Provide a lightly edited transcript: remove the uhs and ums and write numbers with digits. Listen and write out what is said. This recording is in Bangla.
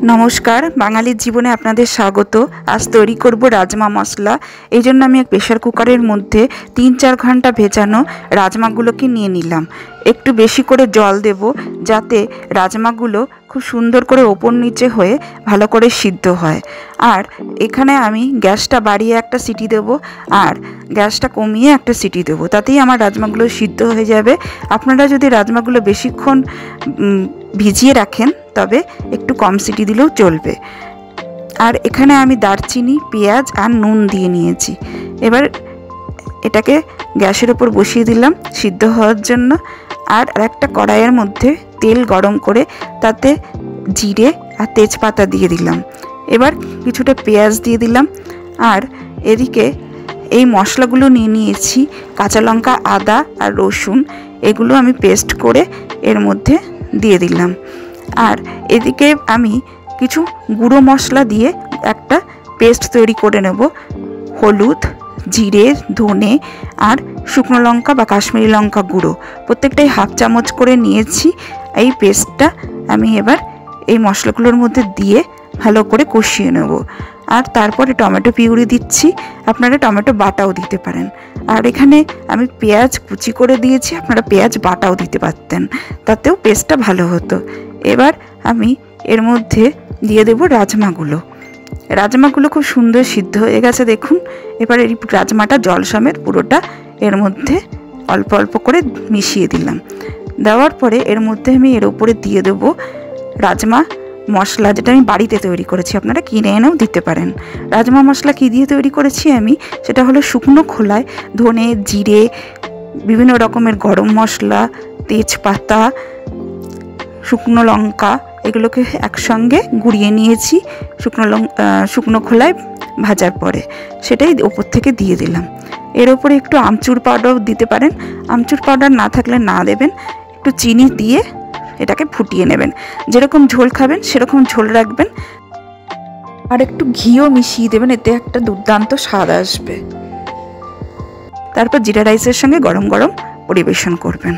नमस्कार बांगालिर जीवने आपनादेर स्वागत। आज तैरी करब राजमा मशला। एइजन्य आमि एक प्रेसार कुकारेर मध्य 3-4 घंटा भेजानो राजमागुलोके निये निलाम। एकटु बेशी करे जल देब जाते राजमागुलो खूब सुंदर करे ओपर नीचे हये भालो करे सिद्ध हय। आर एखाने आमि ग्यासटा बाड़िये एकटा सिटी देब आर ग्यासटा कमिये एकटा सिटी देब, तातेई आमार राजमागुलो सिद्ध हये जाबे। आपनारा जोदि राजमागुलो बेशिक्षण भिजिए राखें तबे एकटु कम सिटी दिलेও चलबे। আর এখানে আমি দারচিনি পেঁয়াজ আর নুন দিয়ে নিয়েছি। এবার এটাকে গ্যাসের উপর বসিয়ে দিলাম সিদ্ধ হওয়ার জন্য। আর একটা কড়াইয়ের মধ্যে তেল গরম করে তাতে জিরে আর তেজপাতা দিয়ে দিলাম। এবার কিছুটা পেঁয়াজ দিয়ে দিলাম। আর এদিকে এই মশলাগুলো নিয়ে নিয়েছি, কাঁচা লঙ্কা আদা আর রসুন, এগুলো আমি পেস্ট করে এর মধ্যে দিয়ে দিলাম। আর এদিকে আমি কিছু গুঁড়ো মশলা দিয়ে একটা পেস্ট তৈরি করে নেব। হলুদ, জিরে, ধনে আর শুকনো লঙ্কা বা কাশ্মীরি লঙ্কা গুঁড়ো প্রত্যেকটাই হাফ চামচ করে নিয়েছি। এই পেস্টটা আমি এবার এই মশলাগুলোর মধ্যে দিয়ে ভালো করে কষিয়ে নেব। আর তারপরে টমেটো পিউরি দিচ্ছি, আপনারা টমেটো বাটাও দিতে পারেন। আর এখানে আমি পেঁয়াজ কুচি করে দিয়েছি, আপনারা পেঁয়াজ বাটাও দিতে পারতেন, তাতেও পেস্টটা ভালো হতো। এবার আমি এর মধ্যে দিয়ে দেব রাজমাগুলো। রাজমাগুলো খুব সুন্দর সিদ্ধ হয়ে গেছে দেখুন। এবার এই রাজমাটা জল সমেত পুরোটা এর মধ্যে অল্প অল্প করে মিশিয়ে দিলাম। দেওয়ার পরে এর মধ্যে আমি এর উপরে দিয়ে দেব রাজমা মশলা, যেটা আমি বাড়িতে তৈরি করেছি, আপনারা কিনে এনেও দিতে পারেন। রাজমা মশলা কী দিয়ে তৈরি করেছি আমি, সেটা হলো শুকনো খোলায় ধনে, জিরে, বিভিন্ন রকমের গরম মশলা, তেজপাতা, শুকনো লঙ্কা, এগুলোকে একসঙ্গে গুঁড়িয়ে নিয়েছি শুকনো খোলায় ভাজার পরে, সেটাই ওপর থেকে দিয়ে দিলাম। এর ওপরে একটু আমচুর পাউডার দিতে পারেন, আমচুর পাউডার না থাকলে না দেবেন। একটু চিনি দিয়ে এটাকে ফুটিয়ে নেবেন, যেরকম ঝোল খাবেন সেরকম ঝোল রাখবেন। আর একটু ঘিও মিশিয়ে দেবেন, এতে একটা দুর্দান্ত স্বাদ আসবে। তারপর জিরা রাইসের সঙ্গে গরম গরম পরিবেশন করবেন।